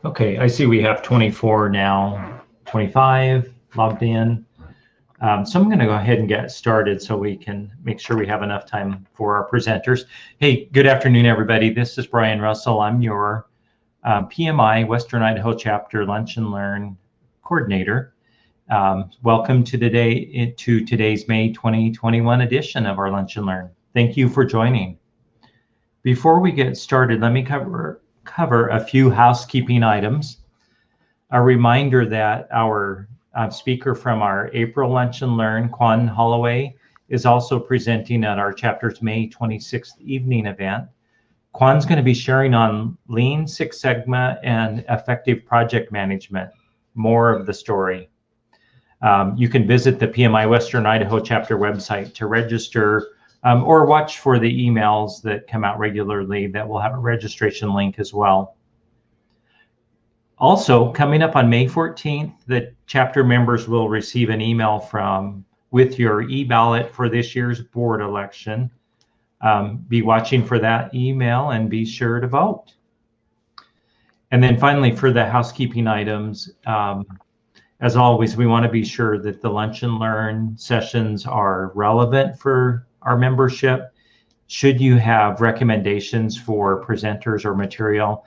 Okay, I see we have 24 now, 25 logged in. So I'm going to go ahead and get started so we can make sure we have enough time for our presenters. Hey, good afternoon, everybody. This is Brian Russell. I'm your PMI Western Idaho Chapter Lunch and Learn Coordinator. Welcome to today's May 2021 edition of our Lunch and Learn. Thank you for joining. Before we get started, let me cover a few housekeeping items. A reminder that our speaker from our April Lunch and Learn, Quan Holloway, is also presenting at our chapter's May 26th evening event. Quan's going to be sharing on Lean Six Sigma and effective project management, more of the story. You can visit the PMI Western Idaho chapter website to register or watch for the emails that come out regularly that will have a registration link as well. Also, coming up on May 14th, the chapter members will receive an email with your e-ballot for this year's board election. Be watching for that email and be sure to vote. And then finally, for the housekeeping items, as always, we want to be sure that the Lunch and Learn sessions are relevant for our membership. Should you have recommendations for presenters or material,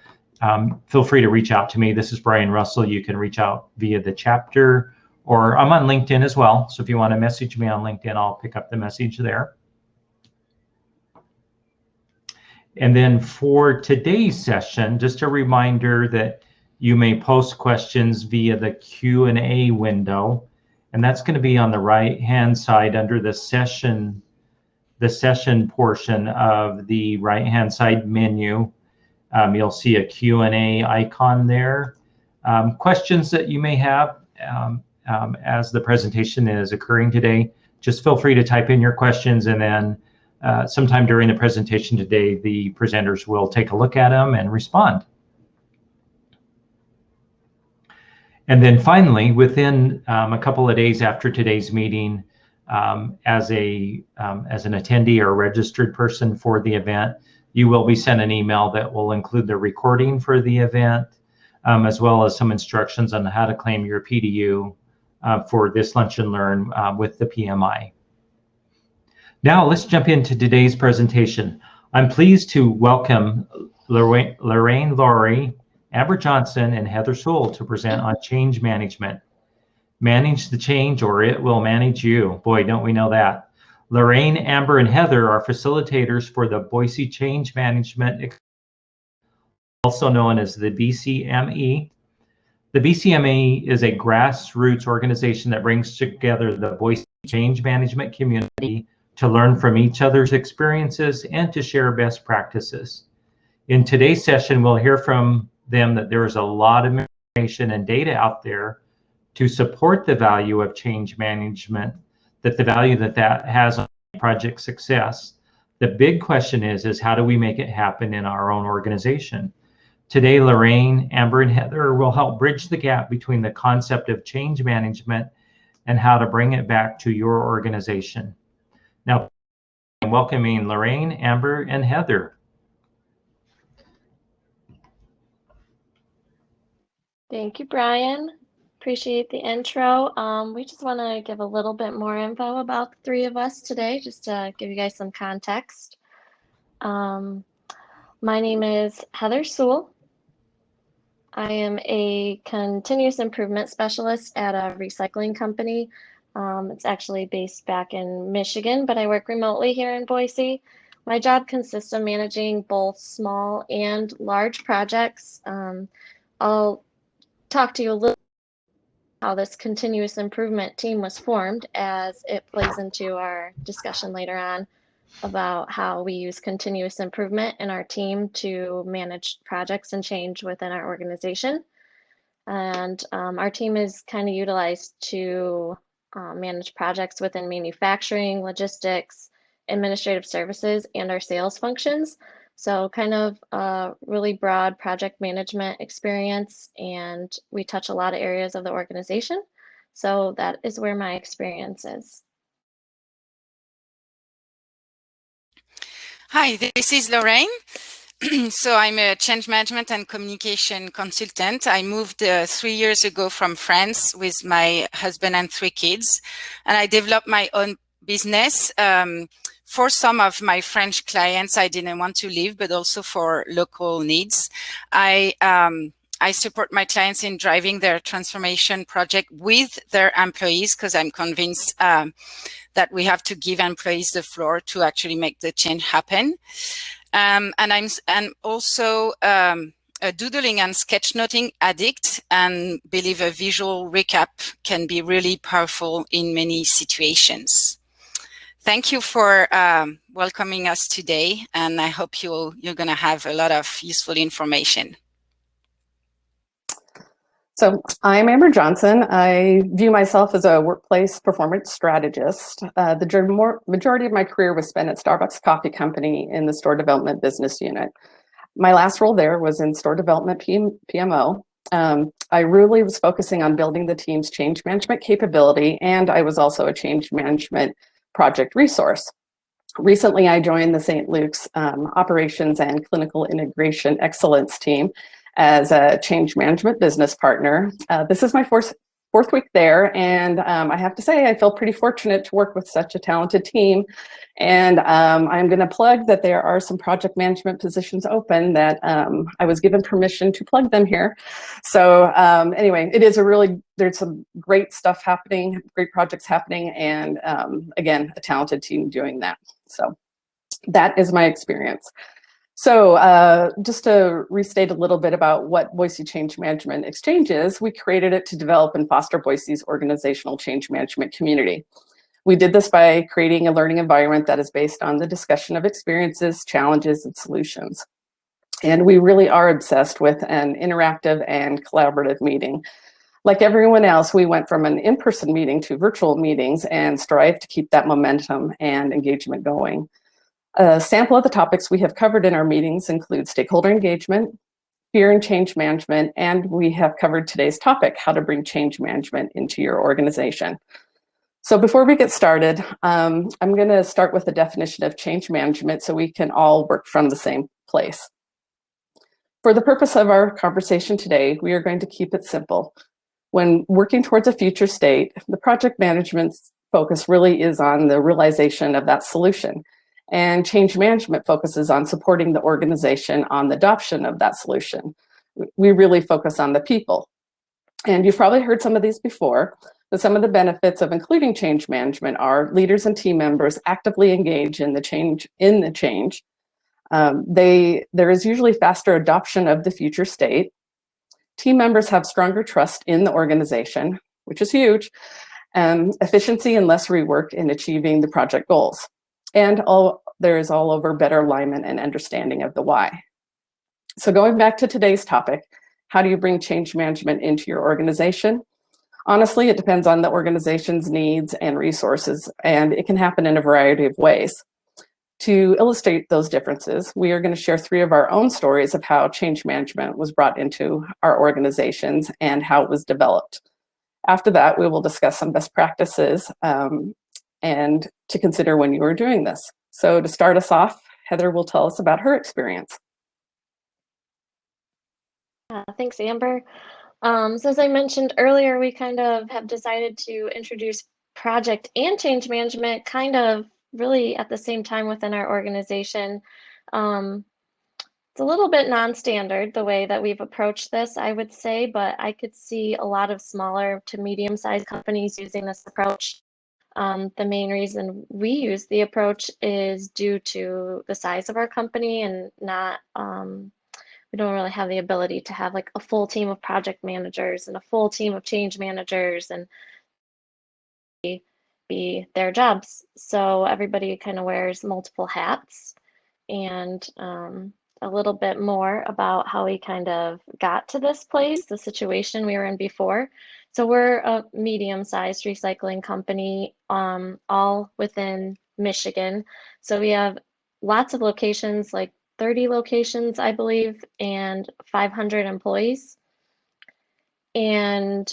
feel free to reach out to me. This is Brian Russell. You can reach out via the chapter, or I'm on LinkedIn as well. So if you want to message me on LinkedIn, I'll pick up the message there. And then for today's session, just a reminder that you may post questions via the Q&A window, and that's going to be on the right-hand side under the session portion of the right-hand side menu. You'll see a Q&A icon there. Questions that you may have as the presentation is occurring today, just feel free to type in your questions, and then sometime during the presentation today, the presenters will take a look at them and respond. And then finally, within a couple of days after today's meeting, as an attendee or registered person for the event, you will be sent an email that will include the recording for the event, as well as some instructions on how to claim your PDU for this Lunch and Learn with the PMI. Now let's jump into today's presentation. I'm pleased to welcome Lorraine Laurie, Amber Johnson, and Heather Sewell to present on change management. Manage the change or it will manage you. Boy, don't we know that. Lorraine, Amber, and Heather are facilitators for the Boise Change Management, also known as the BCME. The BCME is a grassroots organization that brings together the Boise change management community to learn from each other's experiences and to share best practices. In today's session, we'll hear from them that there is a lot of information and data out there to support the value of change management, that the value that has on project success. The big question is how do we make it happen in our own organization? Today, Lorraine, Amber, and Heather will help bridge the gap between the concept of change management and how to bring it back to your organization. Now, I'm welcoming Lorraine, Amber, and Heather. Thank you, Brian. Appreciate the intro. We just want to give a little bit more info about the three of us today, just to give you guys some context. My name is Heather Sewell. I am a continuous improvement specialist at a recycling company. It's actually based back in Michigan, but I work remotely here in Boise. My job consists of managing both small and large projects. I'll talk to you a little how this continuous improvement team was formed, as it plays into our discussion later on about how we use continuous improvement in our team to manage projects and change within our organization. And our team is kind of utilized to manage projects within manufacturing, logistics, administrative services, and our sales functions. So kind of a really broad project management experience, and we touch a lot of areas of the organization. So that is where my experience is. Hi, this is Lorraine. So I'm a change management and communication consultant. I moved 3 years ago from France with my husband and 3 kids, and I developed my own business. For some of my French clients, I didn't want to leave, but also for local needs. I support my clients in driving their transformation project with their employees, because I'm convinced that we have to give employees the floor to actually make the change happen. And I'm also a doodling and sketchnoting addict, and believe a visual recap can be really powerful in many situations. Thank you for welcoming us today, and I hope you're going to have a lot of useful information. So I'm Amber Johnson. I view myself as a workplace performance strategist. The majority of my career was spent at Starbucks Coffee Company in the store development business unit. My last role there was in store development PMO. I really was focusing on building the team's change management capability, and I was also a change management project resource. Recently, I joined the St. Luke's Operations and Clinical Integration Excellence team as a change management business partner. This is my fourth week there, and I have to say I feel pretty fortunate to work with such a talented team. And I'm going to plug that there are some project management positions open that I was given permission to plug them here. So anyway, it is there's some great stuff happening, great projects happening, and again, a talented team doing that. So that is my experience. So just to restate a little bit about what Boise Change Management Exchange is, we created it to develop and foster Boise's organizational change management community. We did this by creating a learning environment that is based on the discussion of experiences, challenges, and solutions. And we really are obsessed with an interactive and collaborative meeting. Like everyone else, we went from an in-person meeting to virtual meetings and strive to keep that momentum and engagement going. A sample of the topics we have covered in our meetings include stakeholder engagement, fear and change management, and we have covered today's topic, how to bring change management into your organization. So before we get started, I'm going to start with the definition of change management so we can all work from the same place. For the purpose of our conversation today, we are going to keep it simple. When working towards a future state, the project management focus really is on the realization of that solution. And change management focuses on supporting the organization on the adoption of that solution. We really focus on the people. And you've probably heard some of these before, but some of the benefits of including change management are leaders and team members actively engage in the change. There is usually faster adoption of the future state. Team members have stronger trust in the organization, which is huge, efficiency and less rework in achieving the project goals. And there is all over better alignment and understanding of the why. So going back to today's topic, how do you bring change management into your organization? Honestly, it depends on the organization's needs and resources, and it can happen in a variety of ways. To illustrate those differences, we are going to share 3 of our own stories of how change management was brought into our organizations and how it was developed. After that, we will discuss some best practices and to consider when you are doing this. So to start us off, Heather will tell us about her experience. Thanks, Amber. So as I mentioned earlier, we kind of have decided to introduce project and change management kind of really at the same time within our organization. It's a little bit non-standard the way that we've approached this, I would say, but I could see a lot of smaller to medium-sized companies using this approach. The main reason we use the approach is due to the size of our company and not, we don't really have the ability to have like a full team of project managers and a full team of change managers and be their jobs. So everybody kind of wears multiple hats. And a little bit more about how we kind of got to this place, the situation we were in before. So we're a medium-sized recycling company, all within Michigan. So we have lots of locations, like 30 locations, I believe, and 500 employees. And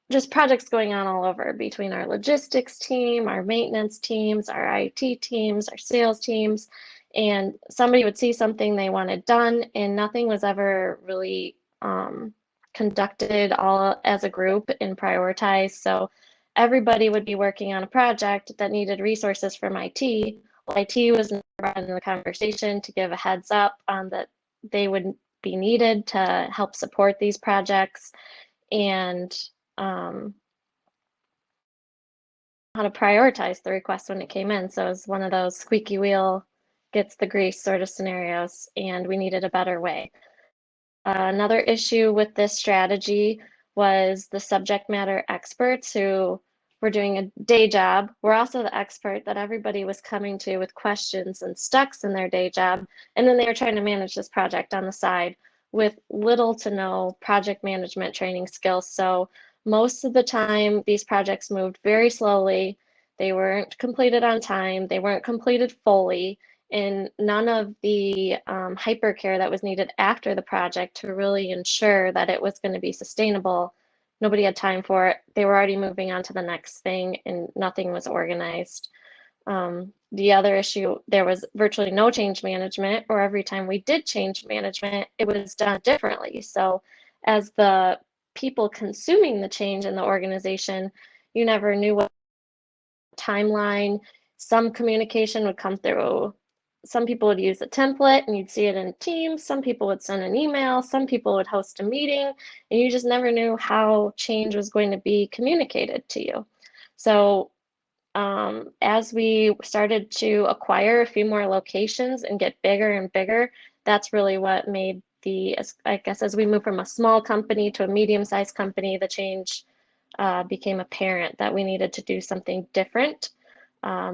just projects going on all over between our logistics team, our maintenance teams, our IT teams, our sales teams. and somebody would see something they wanted done and nothing was ever really conducted all as a group and prioritized. So everybody would be working on a project that needed resources from IT. Well, IT was never in the conversation to give a heads up on that they would be needed to help support these projects, and how to prioritize the request when it came in. So it was one of those squeaky wheel gets the grease sort of scenarios, and we needed a better way. Another issue with this strategy was the subject matter experts who were doing a day job were also the expert that everybody was coming to with questions and stucks in their day job. And then they were trying to manage this project on the side with little to no project management training skills. So most of the time, these projects moved very slowly. They weren't completed on time. They weren't completed fully. And none of the hypercare that was needed after the project to really ensure that it was going to be sustainable, nobody had time for it. They were already moving on to the next thing and nothing was organized. The other issue, there was virtually no change management, or every time we did change management, it was done differently. So as the people consuming the change in the organization, you never knew what timeline. Some communication would come through. Some people would use a template and you'd see it in Teams. Some people would send an email. Some people would host a meeting, and you just never knew how change was going to be communicated to you. So as we started to acquire a few more locations and get bigger and bigger, that's really what made I guess as we move from a small company to a medium-sized company, the change became apparent that we needed to do something different.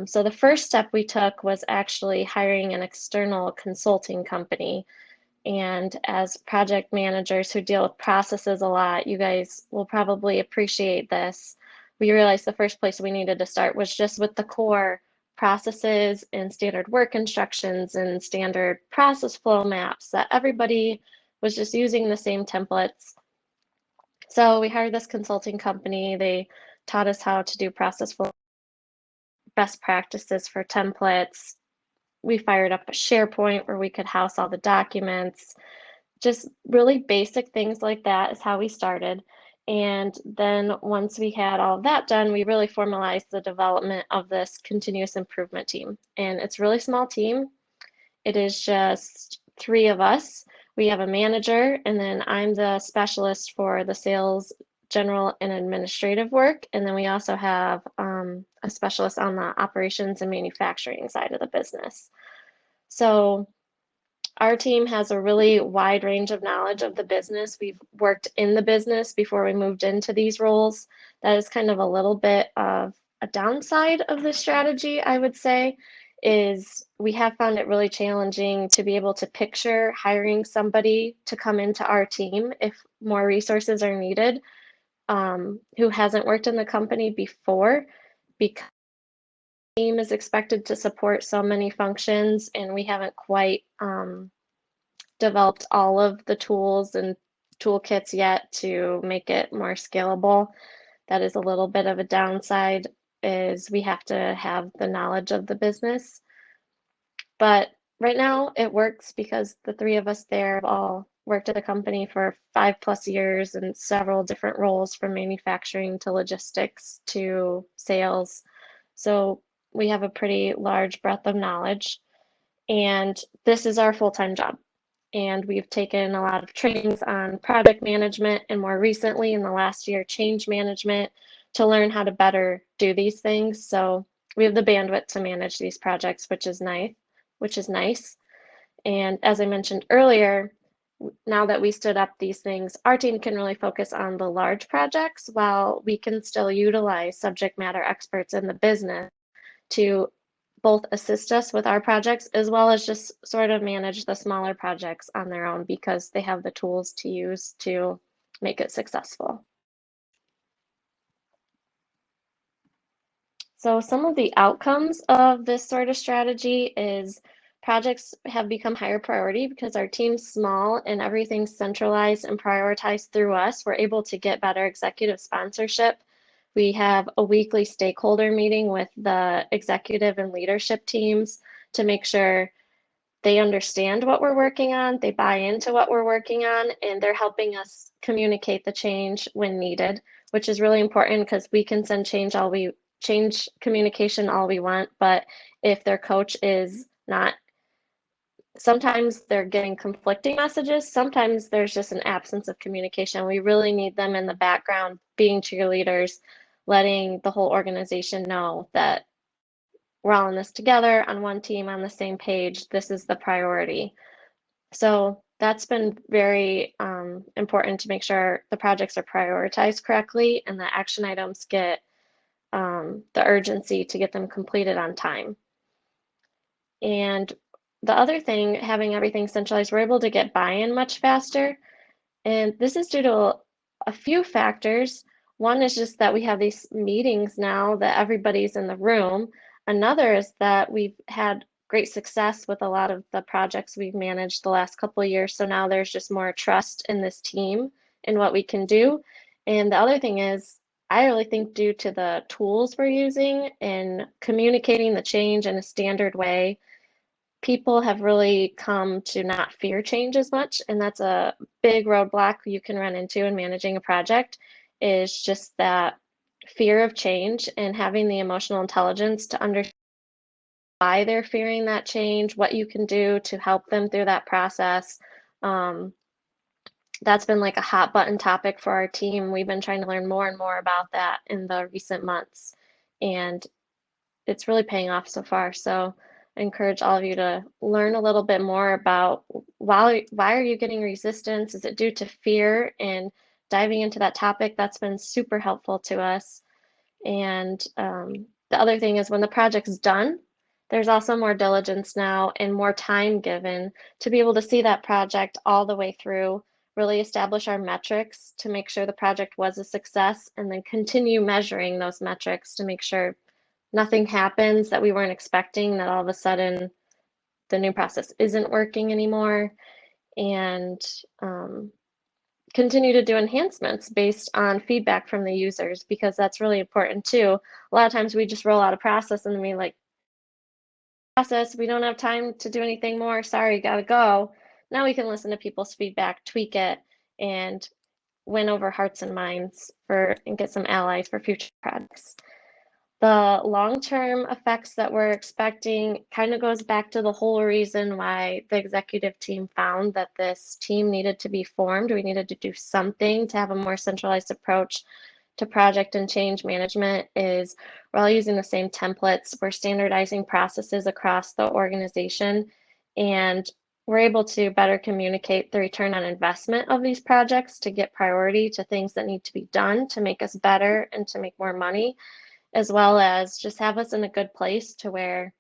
So the first step we took was actually hiring an external consulting company. And as project managers who deal with processes a lot, you guys will probably appreciate this. We realized the first place we needed to start was just with the core processes and standard work instructions and standard process flow maps, that everybody was just using the same templates. So we hired this consulting company. They taught us how to do process flow, best practices for templates. We fired up a SharePoint where we could house all the documents. Just really basic things like that is how we started. And then once we had all of that done, we really formalized the development of this continuous improvement team. And it's a really small team. It is just 3 of us. We have a manager, and then I'm the specialist for the sales, general, and administrative work. And then we also have a specialist on the operations and manufacturing side of the business. So our team has a really wide range of knowledge of the business. We've worked in the business before we moved into these roles. That is kind of a little bit of a downside of this strategy, I would say, is we have found it really challenging to be able to picture hiring somebody to come into our team if more resources are needed, who hasn't worked in the company before, because the team is expected to support so many functions and we haven't quite developed all of the tools and toolkits yet to make it more scalable. That is a little bit of a downside, is we have to have the knowledge of the business. But right now it works because the 3 of us there have all worked at the company for 5+ years in several different roles, from manufacturing to logistics to sales. So we have a pretty large breadth of knowledge, and this is our full-time job. And we've taken a lot of trainings on project management, and more recently in the last year, change management, to learn how to better do these things. So we have the bandwidth to manage these projects, which is nice. And as I mentioned earlier, now that we stood up these things, our team can really focus on the large projects while we can still utilize subject matter experts in the business to both assist us with our projects as well as just sort of manage the smaller projects on their own, because they have the tools to use to make it successful. So some of the outcomes of this sort of strategy is projects have become higher priority because our team's small and everything's centralized and prioritized through us. We're able to get better executive sponsorship. We have a weekly stakeholder meeting with the executive and leadership teams to make sure they understand what we're working on, they buy into what we're working on, and they're helping us communicate the change when needed, which is really important because we can send change communication all we want, but if their coach is not, sometimes they're getting conflicting messages, sometimes there's just an absence of communication. We really need them in the background being cheerleaders, letting the whole organization know that we're all in this together on one team, on the same page. This is the priority. So that's been very important to make sure the projects are prioritized correctly and the action items get the urgency to get them completed on time. And the other thing, having everything centralized, we're able to get buy-in much faster. And this is due to a few factors. One is just that we have these meetings now that everybody's in the room. Another is that we've had great success with a lot of the projects we've managed the last couple of years. So now there's just more trust in this team and what we can do. And the other thing is, I really think due to the tools we're using and communicating the change in a standard way, people have really come to not fear change as much. And that's a big roadblock you can run into in managing a project, is just that fear of change and having the emotional intelligence to understand why they're fearing that change, what you can do to help them through that process. That's been like a hot button topic for our team. We've been trying to learn more and more about that in the recent months, and it's really paying off so far. So I encourage all of you to learn a little bit more about why are you getting resistance? Is it due to fear? And diving into that topic, that's been super helpful to us. And the other thing is when the project's done, there's also more diligence now and more time given to be able to see that project all the way through, really establish our metrics to make sure the project was a success, and then continue measuring those metrics to make sure nothing happens that we weren't expecting, that all of a sudden the new process isn't working anymore, and continue to do enhancements based on feedback from the users, because that's really important too. A lot of times we just roll out a process and we like, process, we don't have time to do anything more, sorry, gotta go. Now we can listen to people's feedback, tweak it, and win over hearts and minds and get some allies for future projects. The long-term effects that we're expecting kind of goes back to the whole reason why the executive team found that this team needed to be formed. We needed to do something to have a more centralized approach to project and change management. Is we're all using the same templates, we're standardizing processes across the organization, and we're able to better communicate the return on investment of these projects to get priority to things that need to be done to make us better and to make more money, as well as just have us in a good place to where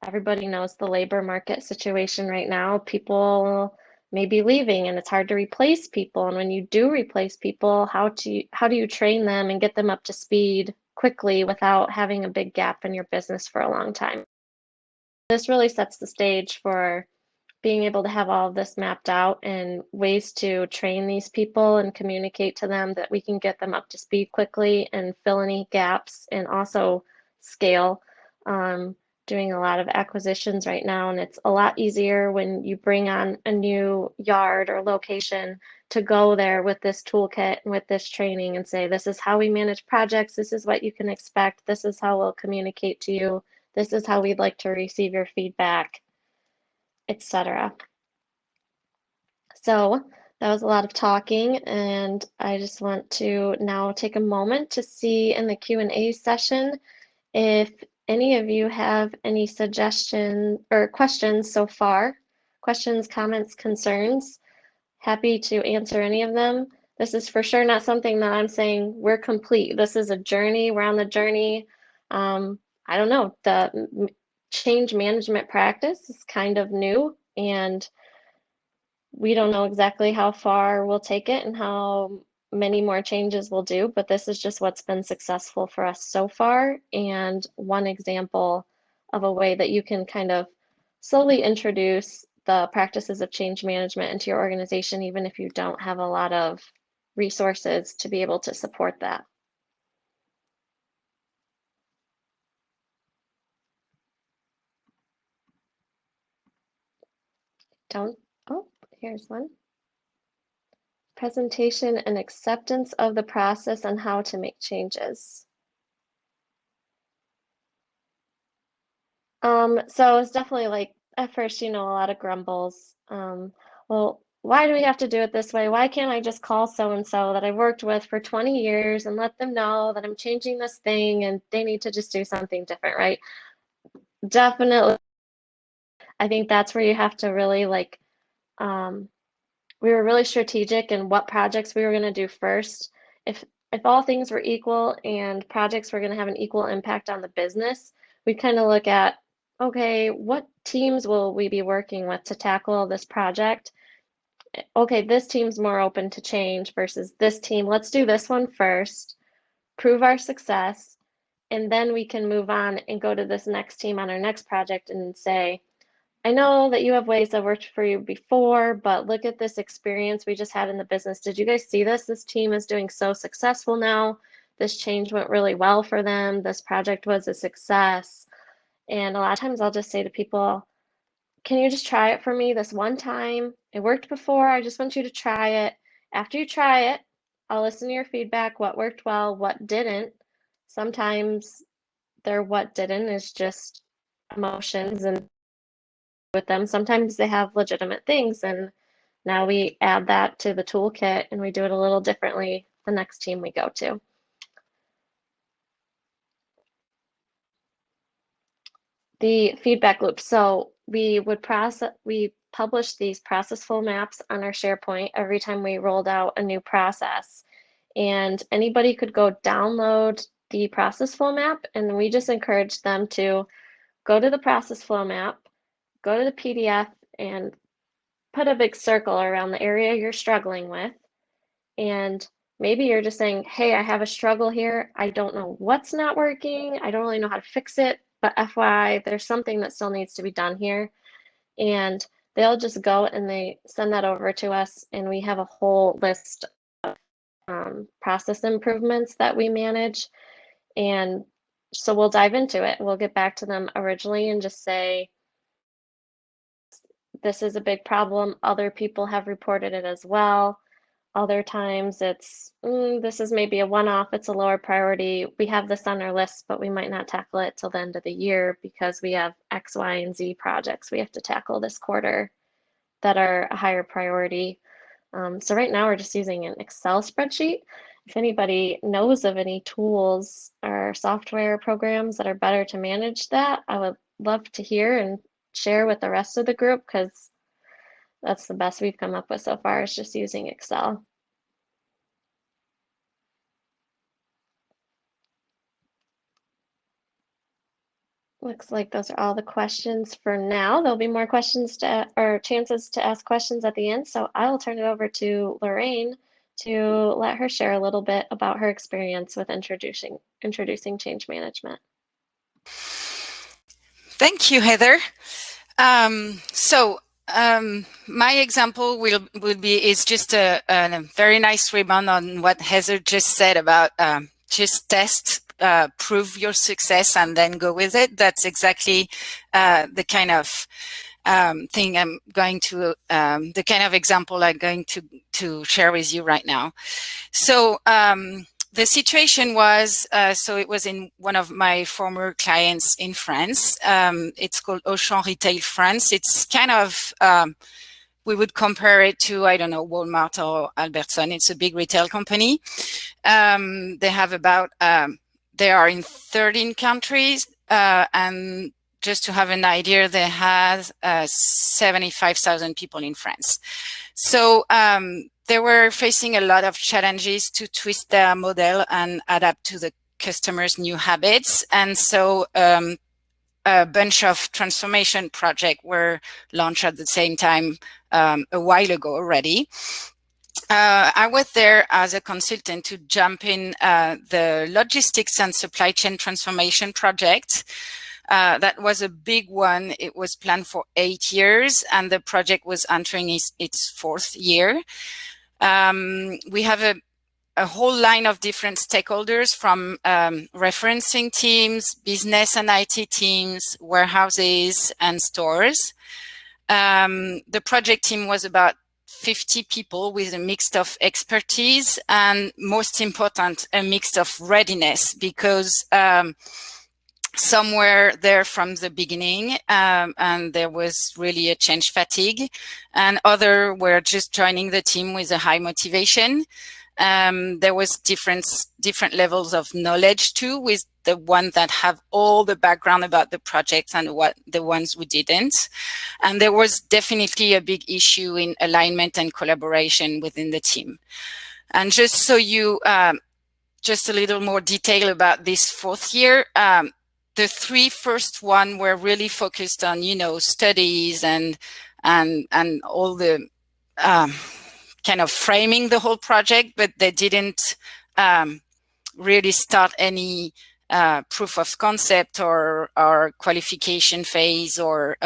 everybody knows the labor market situation right now. People may be leaving and it's hard to replace people. And when you do replace people, how do you train them and get them up to speed quickly without having a big gap in your business for a long time? This really sets the stage for being able to have all of this mapped out and ways to train these people and communicate to them that we can get them up to speed quickly and fill any gaps, and also scale. Doing a lot of acquisitions right now, and it's a lot easier when you bring on a new yard or location to go there with this toolkit and with this training and say, this is how we manage projects, this is what you can expect, this is how we'll communicate to you, this is how we'd like to receive your feedback, etc. So that was a lot of talking, and I just want to now take a moment to see in the Q&A session if any of you have any suggestions or questions so far. Questions, comments, concerns. Happy to answer any of them. This is for sure not something that I'm saying we're complete. This is a journey. We're on the journey. I don't know. The change management practice is kind of new, and we don't know exactly how far we'll take it and how many more changes we'll do, but this is just what's been successful for us so far, and one example of a way that you can kind of slowly introduce the practices of change management into your organization, even if you don't have a lot of resources to be able to support that. don't, oh, here's one. Presentation and acceptance of the process and how to make changes. So it's definitely like at first, a lot of grumbles. Well, why do we have to do it this way? Why can't I just call so-and-so that I've worked with for 20 years and let them know that I'm changing this thing and they need to just do something different, right? Definitely. I think that's where you have to really we were really strategic in what projects we were going to do first. If all things were equal and projects were going to have an equal impact on the business, we kind of look at, okay, what teams will we be working with to tackle this project? Okay, this team's more open to change versus this team. Let's do this one first, prove our success, and then we can move on and go to this next team on our next project and say, I know that you have ways that worked for you before, but look at this experience we just had in the business. Did you guys see this? This team is doing so successful now. This change went really well for them. This project was a success. And a lot of times I'll just say to people, can you just try it for me this one time? It worked before. I just want you to try it. After you try it, I'll listen to your feedback, what worked well, what didn't. Sometimes their what didn't is just emotions and with them. Sometimes they have legitimate things, and now we add that to the toolkit and we do it a little differently the next team we go to. The feedback loop. So we publish these process flow maps on our SharePoint every time we rolled out a new process. And anybody could go download the process flow map, and we just encourage them to go to the process flow map, go to the PDF, and put a big circle around the area you're struggling with. And maybe you're just saying, hey, I have a struggle here. I don't know what's not working. I don't really know how to fix it, but FYI, there's something that still needs to be done here. And they'll just go and they send that over to us, and we have a whole list of process improvements that we manage. And so we'll dive into it. We'll get back to them originally and just say, this is a big problem. Other people have reported it as well. Other times it's, this is maybe a one-off, it's a lower priority. We have this on our list, but we might not tackle it till the end of the year because we have X, Y, and Z projects we have to tackle this quarter that are a higher priority. So right now we're just using an Excel spreadsheet. If anybody knows of any tools or software programs that are better to manage that, I would love to hear and share with the rest of the group, because that's the best we've come up with so far, is just using Excel. Looks like those are all the questions for now. There'll be more questions or chances to ask questions at the end. So I will turn it over to Lorraine to let her share a little bit about her experience with introducing change management. Thank you, Heather. My example would be just a very nice rebound on what Heather just said about just test, prove your success, and then go with it. That's exactly the kind of thing I'm going to, the kind of example I'm going to share with you right now. So the situation was, so it was in one of my former clients in France. It's called Auchan Retail France. It's kind of, we would compare it to, I don't know, Walmart or Albertson. It's a big retail company. They have about, they are in 13 countries, and just to have an idea, they have 75,000 people in France. So they were facing a lot of challenges to twist their model and adapt to the customers' new habits. And so a bunch of transformation projects were launched at the same time a while ago already. I was there as a consultant to jump in the logistics and supply chain transformation project. That was a big one. It was planned for 8 years, and the project was entering its 4th year. We have a whole line of different stakeholders, from referencing teams, business and IT teams, warehouses, and stores. The project team was about 50 people with a mix of expertise and, most important, a mix of readiness, because some were there from the beginning, and there was really a change fatigue, and others were just joining the team with a high motivation. There was different levels of knowledge too, with the ones that have all the background about the project and the ones who didn't. And there was definitely a big issue in alignment and collaboration within the team. And just so you, just a little more detail about this fourth year, the three first one were really focused on, studies and all the kind of framing the whole project, but they didn't really start any proof of concept or qualification phase or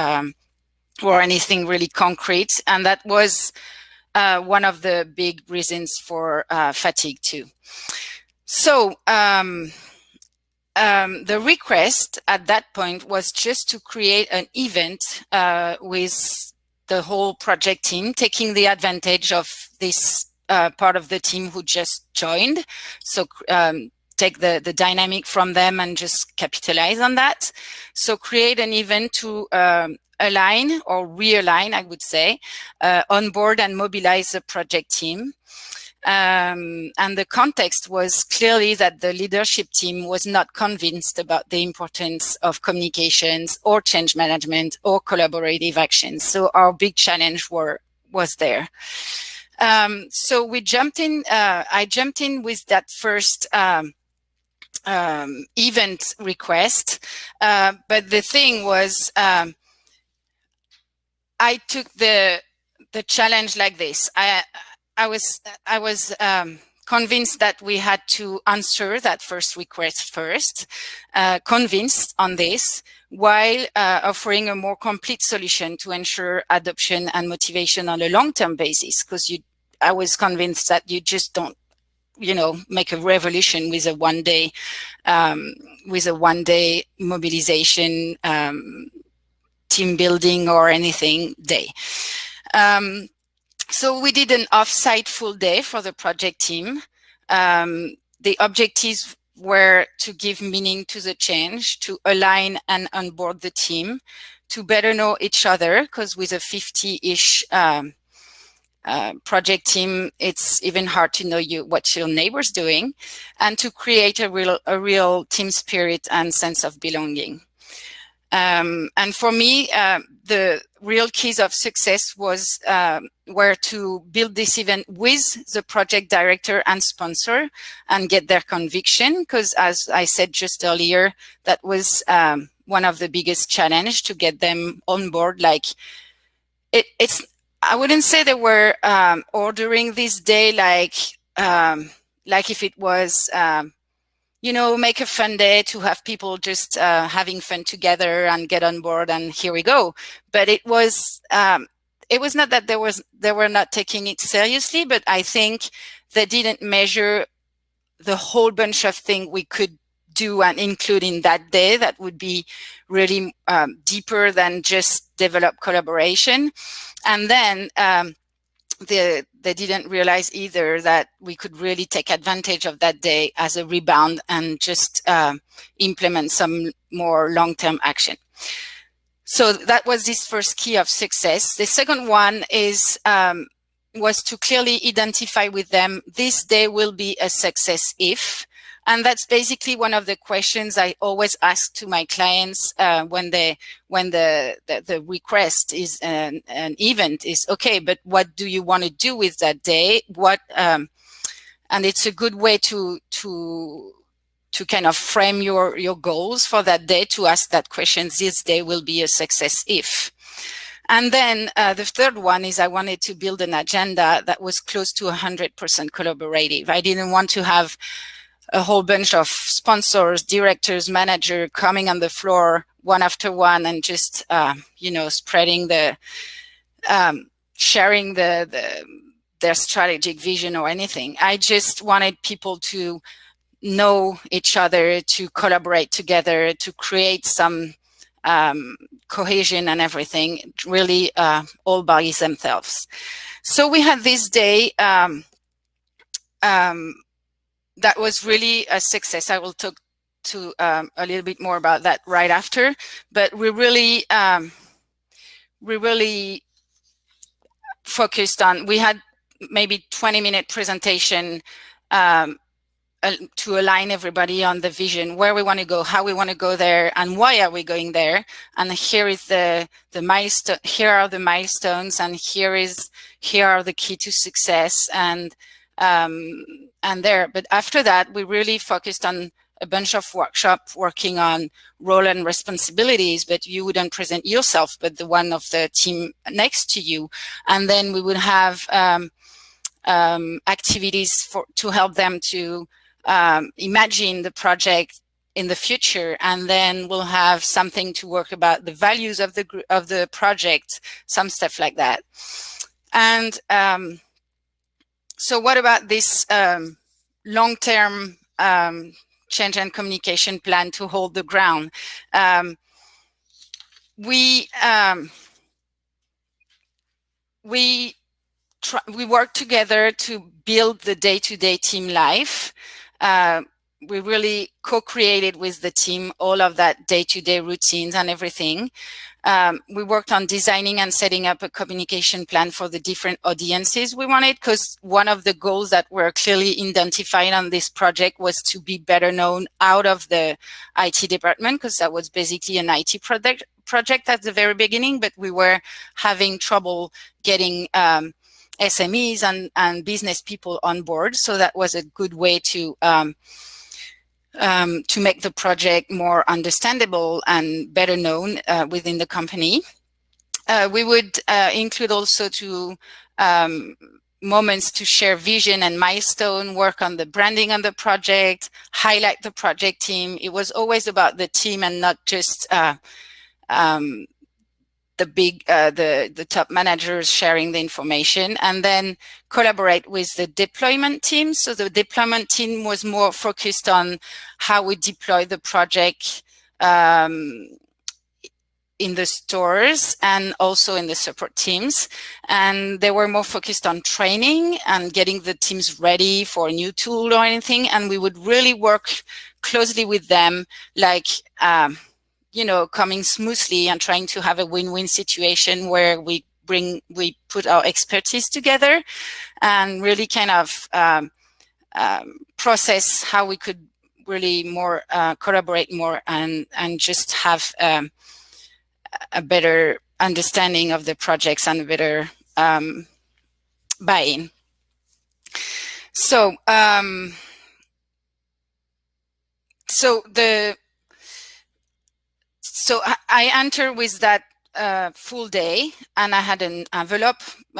anything really concrete. And that was one of the big reasons for fatigue too. So the request at that point was just to create an event with the whole project team, taking the advantage of this part of the team who just joined. So take the dynamic from them and just capitalize on that. So create an event to align or realign, I would say, onboard and mobilize the project team. And the context was clearly that the leadership team was not convinced about the importance of communications or change management or collaborative actions. So our big challenge was there. So we jumped in. I jumped in with that first event request, but the thing was, I took the challenge like this. I was convinced that we had to answer that first request first, convinced on this, while offering a more complete solution to ensure adoption and motivation on a long-term basis. Because I was convinced that you just don't, make a revolution with a one-day mobilization, team building or anything day. So we did an off-site full day for the project team. The objectives were to give meaning to the change, to align and onboard the team, to better know each other, because with a 50-ish project team, it's even hard to know what your neighbor's doing, and to create a real team spirit and sense of belonging. And for me, the real keys of success were to build this event with the project director and sponsor and get their conviction, because as I said just earlier, that was one of the biggest challenge, to get them on board. I wouldn't say they were ordering this day like if it was make a fun day to have people just having fun together and get on board and here we go. But it was not that they were not taking it seriously, but I think they didn't measure the whole bunch of things we could do and include in that day that would be really deeper than just develop collaboration. And then they didn't realize either that we could really take advantage of that day as a rebound and just implement some more long-term action. So that was this first key of success. The second one was to clearly identify with them, this day will be a success if. And that's basically one of the questions I always ask to my clients when the request is an event is, okay, but what do you want to do with that day? And it's a good way to kind of frame your goals for that day, to ask that question, this day will be a success if. And then the third one is I wanted to build an agenda that was close to 100% collaborative. I didn't want to have a whole bunch of sponsors, directors, managers coming on the floor one after one and just, spreading sharing their strategic vision or anything. I just wanted people to know each other, to collaborate together, to create some cohesion and everything, really all by themselves. So we had this day that was really a success. I will talk to a little bit more about that right after, but we really focused on, we had maybe 20-minute presentation to align everybody on the vision, where we want to go, how we want to go there, and why are we going there. And here is the milestone. Here are the milestones, and here are the key to success, and there. But after that, we really focused on a bunch of workshops working on role and responsibilities, but you wouldn't present yourself, but the one of the team next to you. And then we would have activities to help them to imagine the project in the future, and then we'll have something to work about the values of the project, some stuff like that. And so what about this long-term change and communication plan to hold the ground? We work together to build the day-to-day team life. We really co-created with the team all of that day-to-day routines and everything. We worked on designing and setting up a communication plan for the different audiences we wanted, because one of the goals that were clearly identified on this project was to be better known out of the IT department, because that was basically an IT project at the very beginning, but we were having trouble getting SMEs and business people on board. So that was a good way to make the project more understandable and better known within the company. We would include also moments to share vision and milestone, work on the branding on the project, highlight the project team. It was always about the team and not just the top managers sharing the information, and then collaborate with the deployment team. So the deployment team was more focused on how we deploy the project in the stores and also in the support teams. And they were more focused on training and getting the teams ready for a new tool or anything. And we would really work closely with them, like, coming smoothly and trying to have a win-win situation where we put our expertise together and really kind of process how we could really more collaborate more and just have a better understanding of the projects and a better buy-in. So So I enter with that full day, and I had a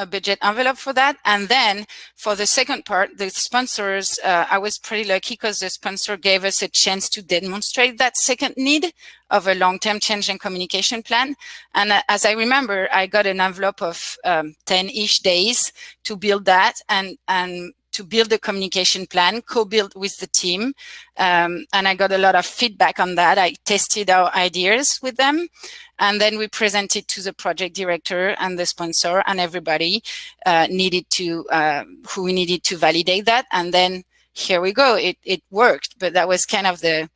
budget envelope for that. And then for the second part, the sponsors, I was pretty lucky because the sponsor gave us a chance to demonstrate that second need of a long-term change and communication plan. And as I remember, I got an envelope of 10-ish days to build that and to build a communication plan, co-built with the team. And I got a lot of feedback on that. I tested our ideas with them. And then we presented to the project director and the sponsor, and everybody who needed to validate that. And then here we go. It worked, but that was kind of the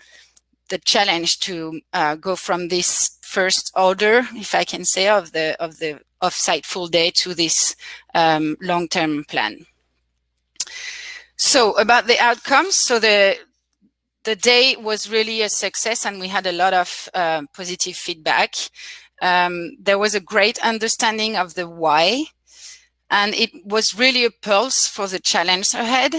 challenge to go from this first order, if I can say, of the off-site full day to this long-term plan. So about the outcomes, so the day was really a success, and we had a lot of positive feedback. There was a great understanding of the why, and it was really a pulse for the challenge ahead.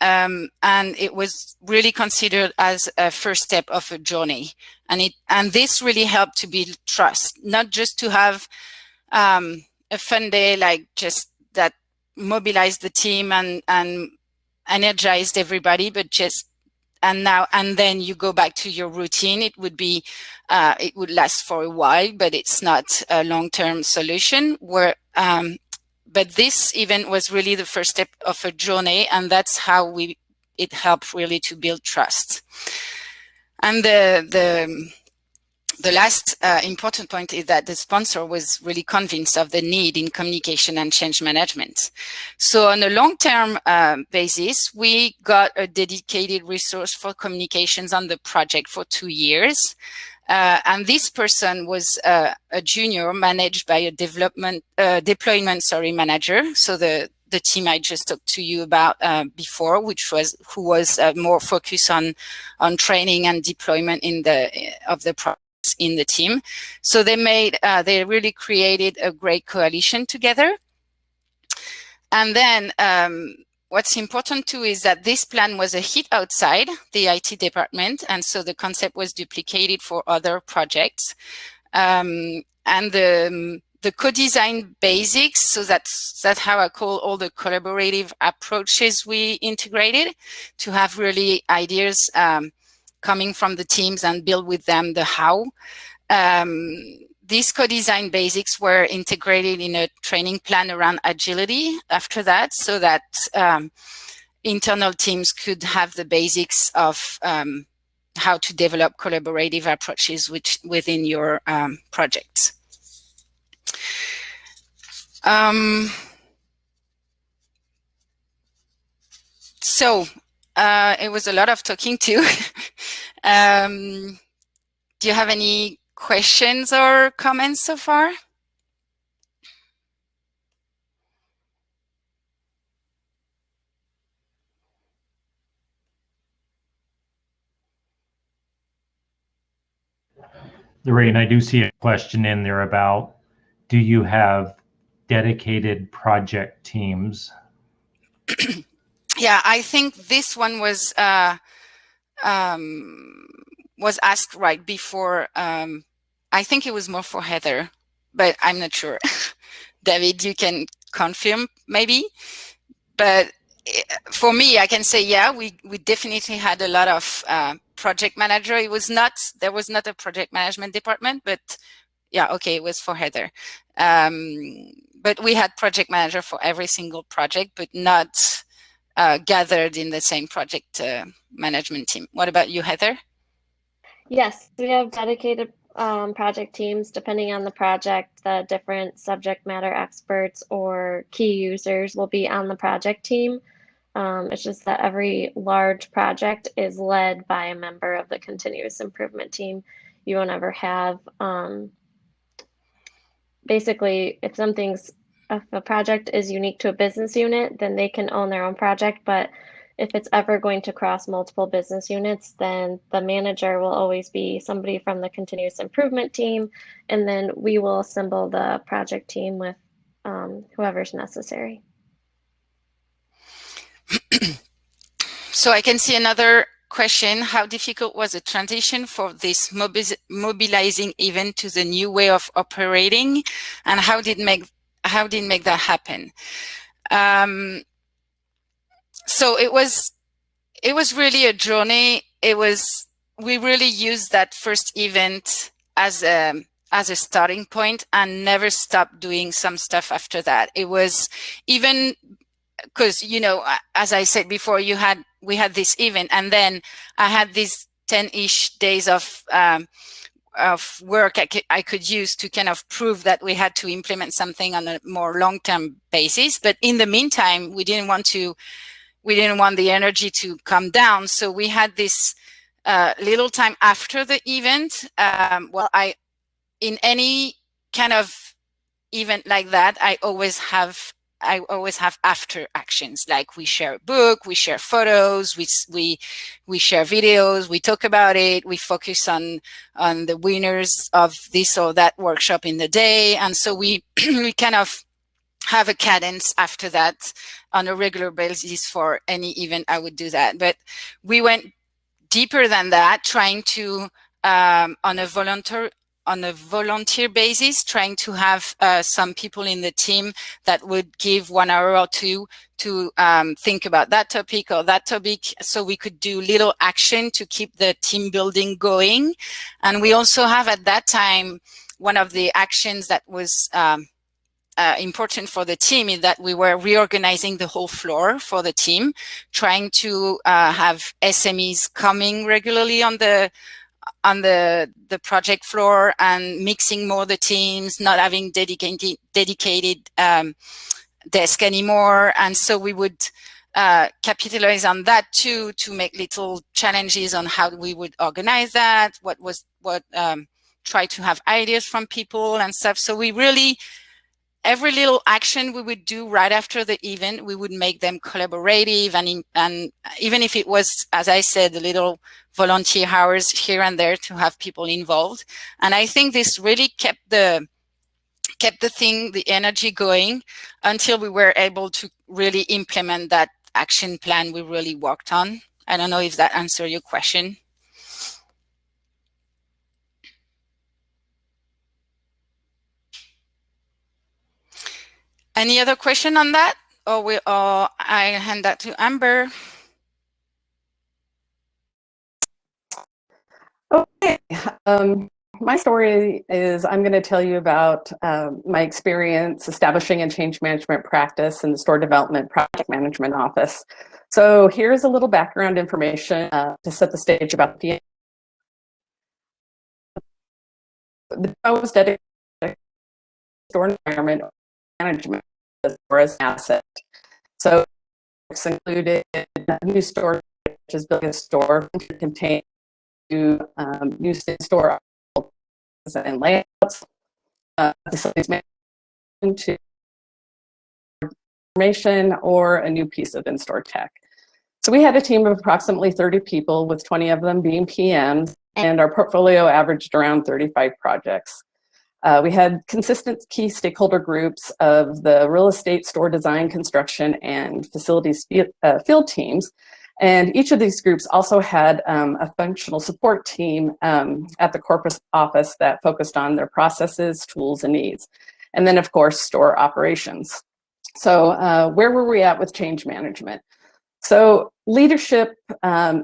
And it was really considered as a first step of a journey. And this really helped to build trust, not just to have a fun day, like just that mobilized the team and energized everybody, but just and then you go back to your routine. It would be it would last for a while, but it's not a long-term solution. But this event was really the first step of a journey, and that's how it helped really to build trust. And the the last important point is that the sponsor was really convinced of the need in communication and change management. So on a long-term basis, we got a dedicated resource for communications on the project for 2 years. And this person was a junior managed by a deployment manager. So the team I just talked to you about before, who was more focused on training and deployment of the project in the team. So they really created a great coalition together. And then what's important too is that this plan was a hit outside the IT department, and so the concept was duplicated for other projects. And the co-design basics, so that's how I call all the collaborative approaches we integrated to have really ideas coming from the teams and build with them the how. These co-design basics were integrated in a training plan around agility after that, so that internal teams could have the basics of how to develop collaborative approaches within your projects. So it was a lot of talking too. Do you have any questions or comments so far? Lorraine, I do see a question in there about, do you have dedicated project teams? Yeah, I think this one was asked right before. I think it was more for Heather, but I'm not sure. David, you can confirm maybe. But for me, I can say, yeah, we definitely had a lot of project manager. There was not a project management department, but yeah, okay, it was for Heather. But we had project manager for every single project, but not gathered in the same project management team. What about you, Heather? Yes, we have dedicated project teams. Depending on the project, the different subject matter experts or key users will be on the project team. It's just that every large project is led by a member of the continuous improvement team. You won't ever have, basically, if a project is unique to a business unit, then they can own their own project. But if it's ever going to cross multiple business units, then the manager will always be somebody from the continuous improvement team. And then we will assemble the project team with whoever's necessary. So I can see another question. How difficult was the transition for this mobilizing event to the new way of operating, and how did make that happen? So it was really a journey. We really used that first event as a starting point and never stopped doing some stuff after that. It was even because, you know, as I said before, we had this event, and then I had these 10-ish days of work I could use to kind of prove that we had to implement something on a more long-term basis. But in the meantime, we didn't want the energy to come down. So we had this little time after the event. In any kind of event like that, I always have after actions. Like we share a book, we share photos, we share videos, we talk about it, we focus on the winners of this or that workshop in the day. And so we we kind of have a cadence after that on a regular basis. For any event, I would do that. But we went deeper than that, trying to on a volunteer basis, trying to have some people in the team that would give 1 hour or two to think about that topic or that topic, so we could do little action to keep the team building going. And we also have at that time, one of the actions that was important for the team is that we were reorganizing the whole floor for the team, trying to have SMEs coming regularly on on the project floor and mixing more the teams, not having dedicated desk anymore. And so we would capitalize on that too, to make little challenges on how we would organize that, try to have ideas from people and stuff. So we really, every little action we would do right after the event, we would make them collaborative, and even if it was, as I said, the little volunteer hours here and there to have people involved. And I think this really kept the energy going until we were able to really implement that action plan we really worked on. I don't know if that answered your question. Any other question on that? Or I hand that to Amber. Okay. My story is I'm going to tell you about my experience establishing a change management practice in the store development project management office. So here's a little background information to set the stage about the was dedicated to store environment management as an asset. So it's included a new store, which is building a store to contain new store and layouts, facilities management to information, or a new piece of in-store tech. So we had a team of approximately 30 people, with 20 of them being PMs, and our portfolio averaged around 35 projects. We had consistent key stakeholder groups of the real estate, store design, construction, and facilities field teams. And each of these groups also had a functional support team at the corporate office that focused on their processes, tools, and needs. And then, of course, store operations. So where were we at with change management? So leadership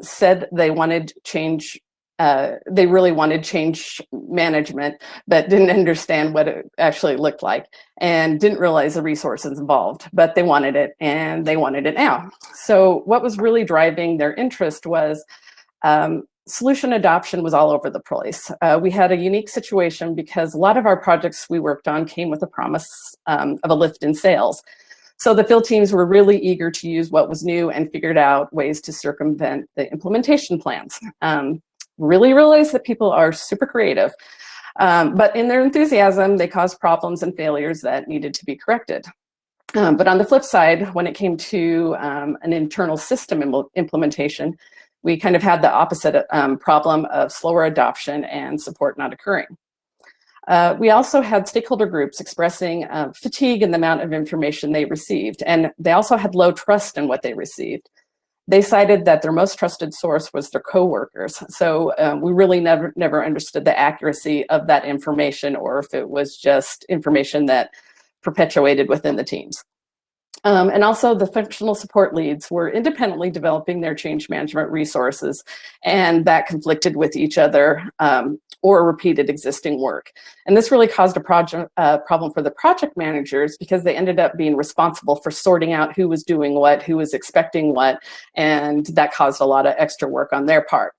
said they wanted change. They really wanted change management, but didn't understand what it actually looked like and didn't realize the resources involved, but they wanted it, and they wanted it now. So what was really driving their interest was solution adoption was all over the place. We had a unique situation because a lot of our projects we worked on came with a promise of a lift in sales. So the field teams were really eager to use what was new and figured out ways to circumvent the implementation plans. Really realized that people are super creative, but in their enthusiasm, they caused problems and failures that needed to be corrected. But on the flip side, when it came to an internal system implementation, we kind of had the opposite problem of slower adoption and support not occurring. We also had stakeholder groups expressing fatigue in the amount of information they received, and they also had low trust in what they received. They cited that their most trusted source was their coworkers. So we really never understood the accuracy of that information, or if it was just information that perpetuated within the teams. And also the functional support leads were independently developing their change management resources, and that conflicted with each other or repeated existing work. And this really caused a problem for the project managers, because they ended up being responsible for sorting out who was doing what, who was expecting what, and that caused a lot of extra work on their part.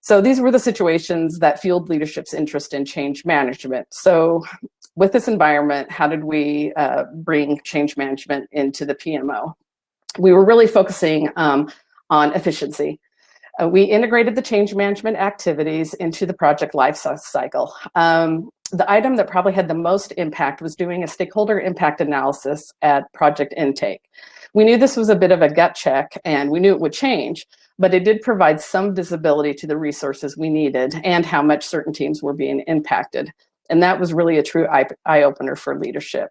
So these were the situations that fueled leadership's interest in change management. So with this environment, how did we bring change management into the PMO? We were really focusing on efficiency. We integrated the change management activities into the project life cycle. The item that probably had the most impact was doing a stakeholder impact analysis at project intake. We knew this was a bit of a gut check, and we knew it would change, but it did provide some visibility to the resources we needed and how much certain teams were being impacted. And that was really a true eye-opener for leadership.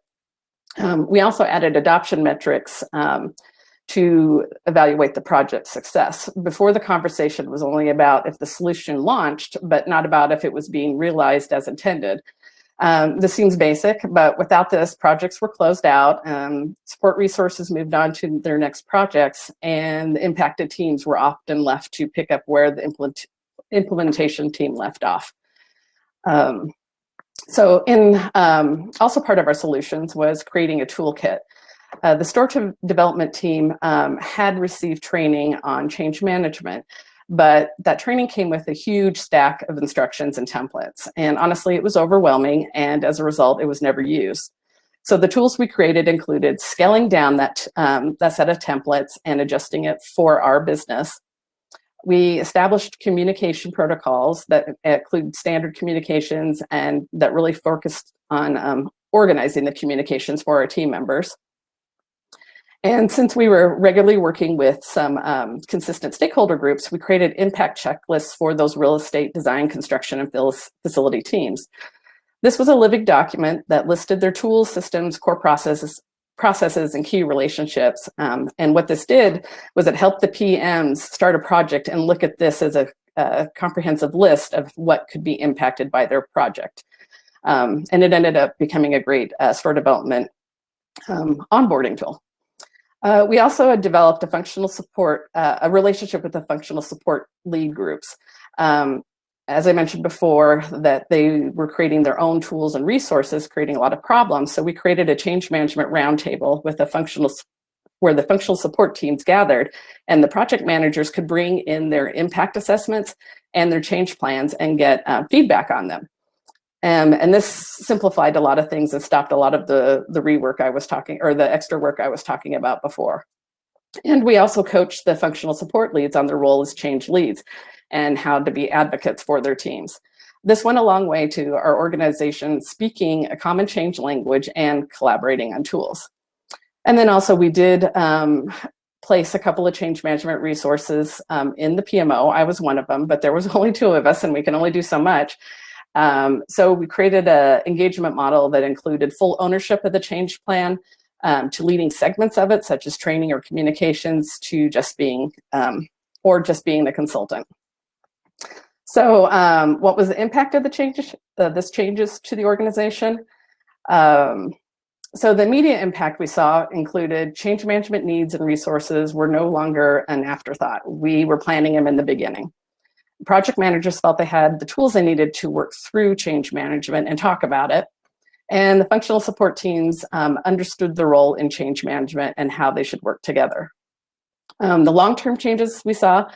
We also added adoption metrics to evaluate the project success. Before, the conversation was only about if the solution launched, but not about if it was being realized as intended. This seems basic, but without this, projects were closed out, support resources moved on to their next projects, and the impacted teams were often left to pick up where the implementation team left off. So also part of our solutions was creating a toolkit. The store development team had received training on change management, but that training came with a huge stack of instructions and templates. And honestly, it was overwhelming, and as a result, it was never used. So the tools we created included scaling down that set of templates and adjusting it for our business. We established communication protocols that include standard communications and that really focused on organizing the communications for our team members. And since we were regularly working with some consistent stakeholder groups, we created impact checklists for those real estate design, construction, and facility teams. This was a living document that listed their tools, systems, core processes, and key relationships. And what this did was it helped the PMs start a project and look at this as a comprehensive list of what could be impacted by their project. And it ended up becoming a great store development onboarding tool. We also had developed a relationship with the functional support lead groups. As I mentioned before, that they were creating their own tools and resources, creating a lot of problems. So we created a change management roundtable with where the functional support teams gathered, and the project managers could bring in their impact assessments and their change plans and get feedback on them. And this simplified a lot of things and stopped a lot of the rework I was talking, or the extra work I was talking about before. And we also coached the functional support leads on their role as change leads and how to be advocates for their teams. This went a long way to our organization speaking a common change language and collaborating on tools. And then also we did place a couple of change management resources in the PMO. I was one of them, but there was only 2 of us and we can only do so much. So we created an engagement model that included full ownership of the change plan, to leading segments of it, such as training or communications, to just being the consultant. So what was the impact of the changes, changes to the organization? So the immediate impact we saw included change management needs and resources were no longer an afterthought. We were planning them in the beginning. Project managers felt they had the tools they needed to work through change management and talk about it. And the functional support teams understood the role in change management and how they should work together. The long-term changes we saw,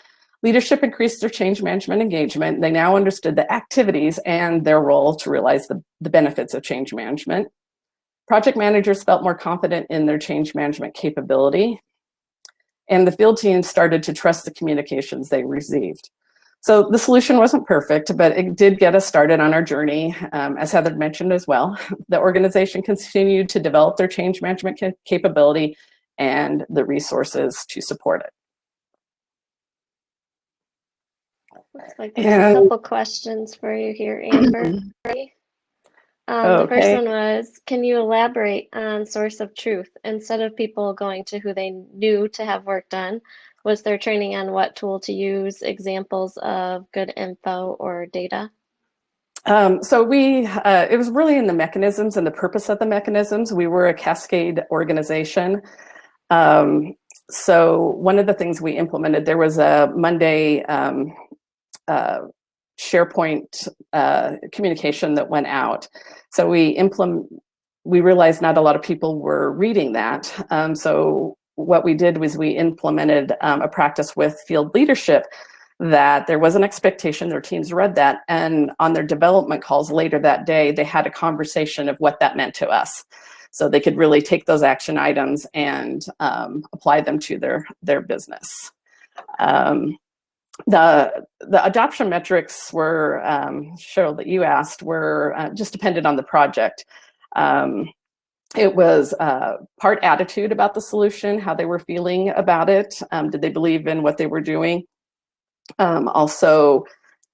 leadership increased their change management engagement. They now understood the activities and their role to realize the benefits of change management. Project managers felt more confident in their change management capability. And the field teams started to trust the communications they received. So the solution wasn't perfect, but it did get us started on our journey. As Heather mentioned as well, the organization continued to develop their change management capability and the resources to support it. Looks like there's a couple questions for you here, Amber. The first one was, can you elaborate on source of truth? Instead of people going to who they knew to have work done, was there training on what tool to use, examples of good info or data? So it was really in the mechanisms and the purpose of the mechanisms. We were a cascade organization. So one of the things we implemented, there was a Monday SharePoint communication that went out. So we realized not a lot of people were reading that. So what we did was we implemented a practice with field leadership that there was an expectation their teams read that, and on their development calls later that day, they had a conversation of what that meant to us. So they could really take those action items and apply them to their business. The adoption metrics were, Cheryl, that you asked, were just dependent on the project. It was part attitude about the solution, how they were feeling about it. Did they believe in what they were doing? Also,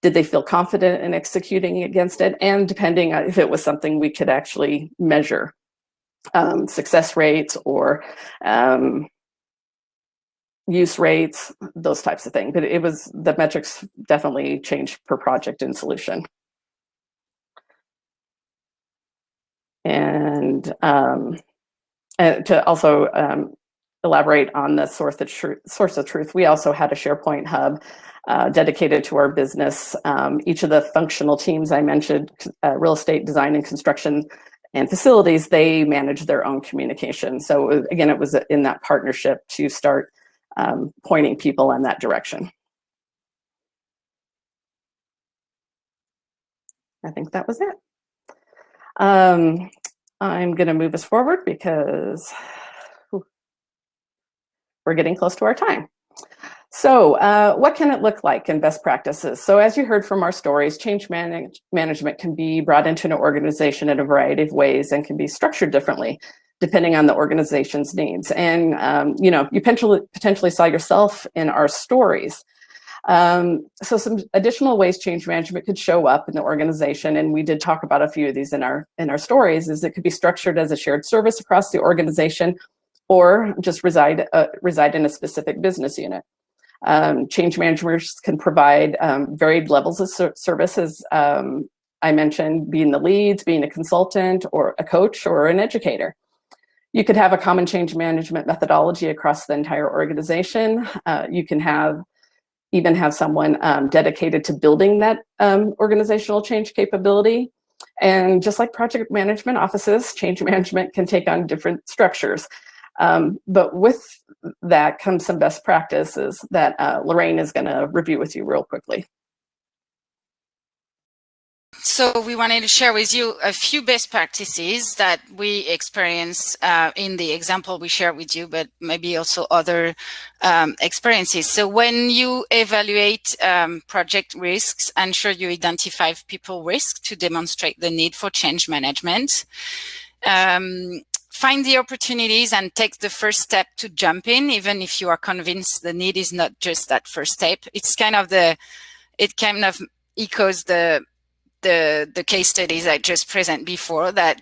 did they feel confident in executing against it? And depending on if it was something we could actually measure, success rates or use rates, those types of things. But the metrics definitely changed per project and solution. And to also elaborate on the source of truth, we also had a SharePoint hub dedicated to our business. Each of the functional teams I mentioned, real estate, design and construction and facilities, they manage their own communication. So again, it was in that partnership to start pointing people in that direction. I think that was it. I'm going to move us forward because we're getting close to our time. So what can it look like in best practices? So as you heard from our stories, change management can be brought into an organization in a variety of ways and can be structured differently depending on the organization's needs. And you know, you potentially saw yourself in our stories. So some additional ways change management could show up in the organization, and we did talk about a few of these in our stories, is it could be structured as a shared service across the organization or just reside in a specific business unit. Change managers can provide varied levels of services. I mentioned being the leads, being a consultant or a coach or an educator. You could have a common change management methodology across the entire organization. You can even have someone dedicated to building that organizational change capability. And just like project management offices, change management can take on different structures. But with that comes some best practices that Lorraine is going to review with you real quickly. So we wanted to share with you a few best practices that we experience in the example we share with you, but maybe also other experiences. So when you evaluate project risks, ensure you identify people risk to demonstrate the need for change management. Find the opportunities and take the first step to jump in, even if you are convinced the need is not just that first step. It's kind of it kind of echoes the case studies I just presented before, that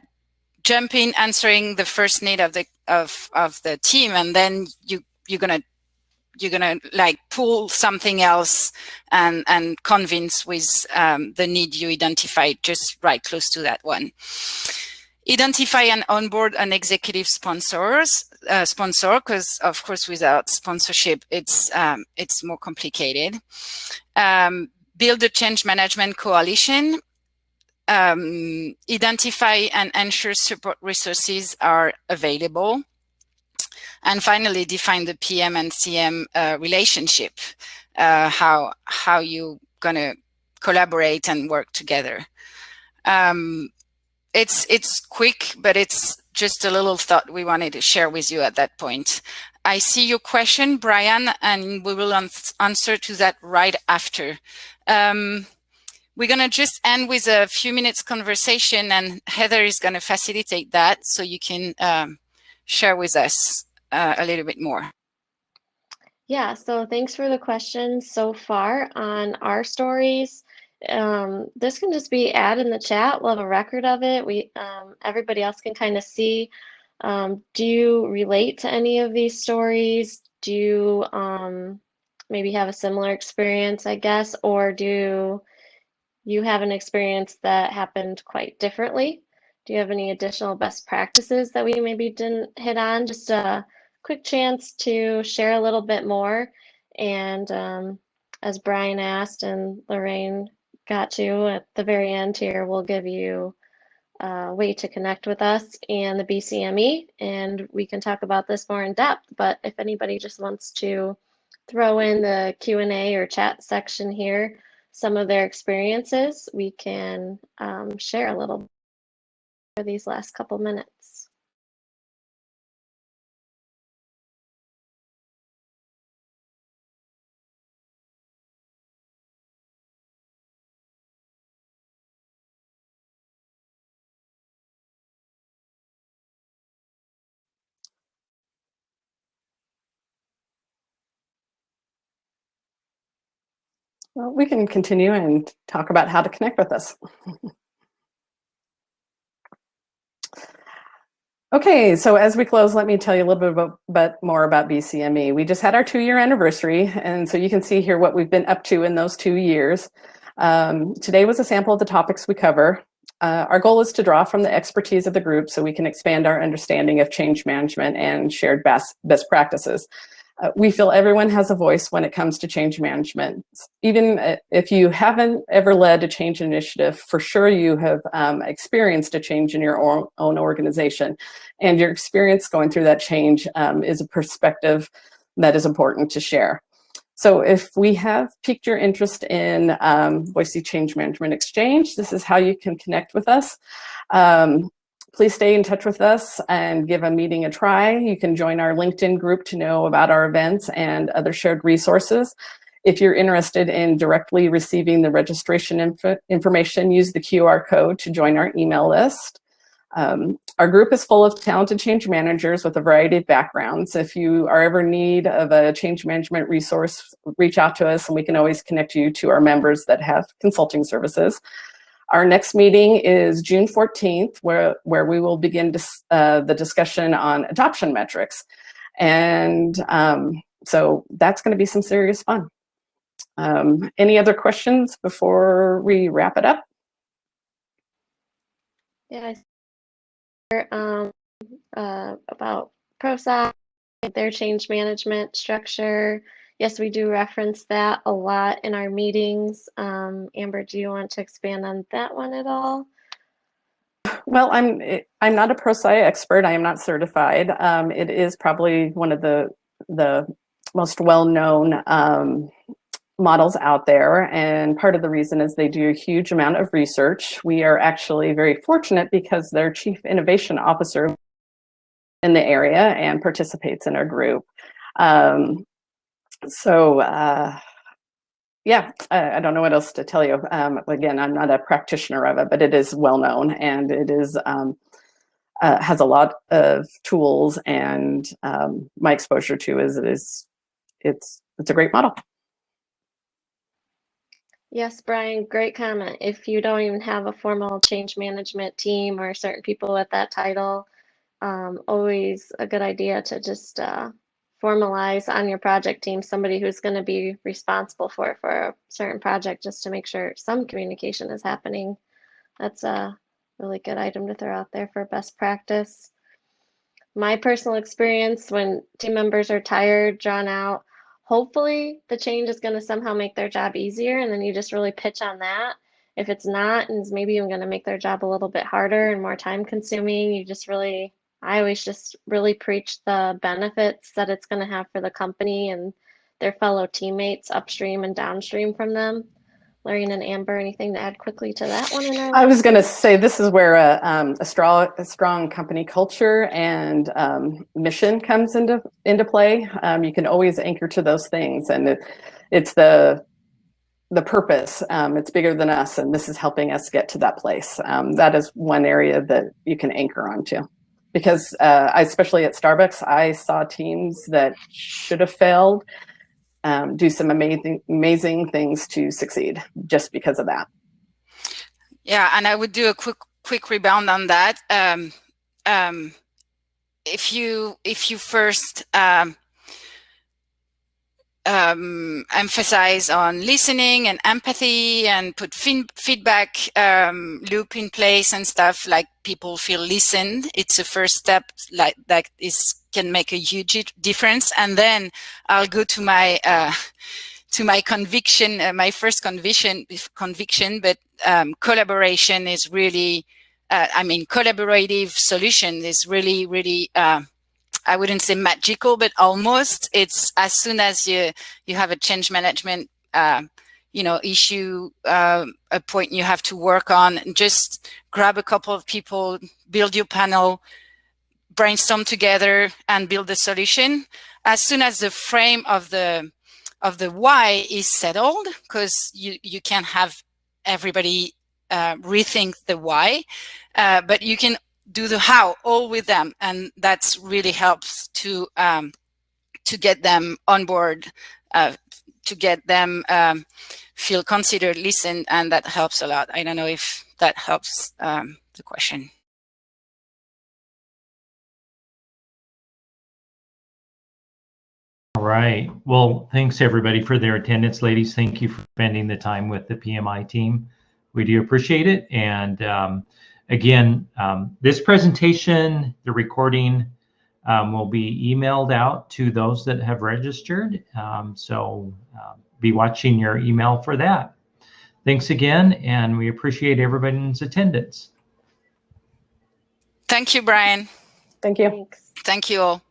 jump in answering the first need of the team, and then you're gonna like pull something else and convince with the need you identified just right close to that one. Identify and onboard an executive sponsor, because of course without sponsorship it's more complicated. Build a change management coalition. Identify and ensure support resources are available. And finally, define the PM and CM relationship, how you gonna collaborate and work together. It's quick, but it's just a little thought we wanted to share with you at that point. I see your question, Brian, and we will answer to that right after. We're going to just end with a few minutes conversation, and Heather is going to facilitate that so you can share with us a little bit more. Yeah, so thanks for the questions so far on our stories. This can just be added in the chat. We'll have a record of it. Everybody else can kind of see. Do you relate to any of these stories? Do you maybe have a similar experience, I guess, or do you have an experience that happened quite differently? Do you have any additional best practices that we maybe didn't hit on? Just a quick chance to share a little bit more. And as Brian asked and Lorraine got to at the very end here, we'll give you a way to connect with us and the BCME, and we can talk about this more in depth. But if anybody just wants to throw in the Q&A or chat section here some of their experiences, we can share a little for these last couple minutes. Well, we can continue and talk about how to connect with us. Okay, so as we close, let me tell you a little bit more about BCME. We just had our 2-year anniversary, and so you can see here what we've been up to in those 2 years. Today was a sample of the topics we cover. Our goal is to draw from the expertise of the group so we can expand our understanding of change management and shared best practices. We feel everyone has a voice when it comes to change management. Even if you haven't ever led a change initiative, for sure you have experienced a change in your own organization. And your experience going through that change is a perspective that is important to share. So if we have piqued your interest in Boise Change Management Exchange, this is how you can connect with us. Please stay in touch with us and give a meeting a try. You can join our LinkedIn group to know about our events and other shared resources. If you're interested in directly receiving the registration information, use the QR code to join our email list. Our group is full of talented change managers with a variety of backgrounds. If you are ever in need of a change management resource, reach out to us and we can always connect you to our members that have consulting services. Our next meeting is June 14th, where we will begin the discussion on adoption metrics. And so that's going to be some serious fun. Any other questions before we wrap it up? Yeah, about ProSci, their change management structure. Yes, we do reference that a lot in our meetings. Amber, do you want to expand on that one at all? Well, I'm not a ProSci expert. I am not certified. It is probably one of the most well-known models out there, and part of the reason is they do a huge amount of research. We are actually very fortunate because their chief innovation officer in the area and participates in our group. Yeah, I don't know what else to tell you. Again, I'm not a practitioner of it, but it is well known, and it is has a lot of tools. And my exposure to it's a great model. Yes, Brian, great comment. If you don't even have a formal change management team or certain people with that title, always a good idea to just formalize on your project team somebody who's going to be responsible for a certain project, just to make sure some communication is happening. That's a really good item to throw out there for best practice. My personal experience, when team members are tired, drawn out, hopefully the change is going to somehow make their job easier, and then you just really pitch on that. If it's not, and it's maybe even going to make their job a little bit harder and more time consuming, I always just really preach the benefits that it's going to have for the company and their fellow teammates upstream and downstream from them. Lorraine and Amber, anything to add quickly to that one? I was going to say, this is where a strong company culture and mission comes into play. You can always anchor to those things, and it's the purpose. It's bigger than us, and this is helping us get to that place. That is one area that you can anchor onto. Because especially at Starbucks, I saw teams that should have failed do some amazing things to succeed just because of that. Yeah, and I would do a quick rebound on that. If you first emphasize on listening and empathy and put feedback loop in place and stuff, like people feel listened, it's a first step that can make a huge difference. And then I'll go to my conviction, my first conviction, but collaboration is really, collaborative solution is really, I wouldn't say magical, but almost. It's as soon as you have a change management, issue, a point you have to work on, just grab a couple of people, build your panel, brainstorm together, and build the solution. As soon as the frame of the why is settled, because you can't have everybody rethink the why, but you can do the how all with them, and that's really helps to get them on board, to get them feel considered, listened, and that helps a lot. I don't know if that helps the question. All right. Well, thanks everybody for their attendance. Ladies, thank you for spending the time with the PMI team. We do appreciate it. And again, this presentation, the recording, will be emailed out to those that have registered. So be watching your email for that. Thanks again, and we appreciate everybody's attendance. Thank you, Brian. Thank you. Thanks. Thank you all.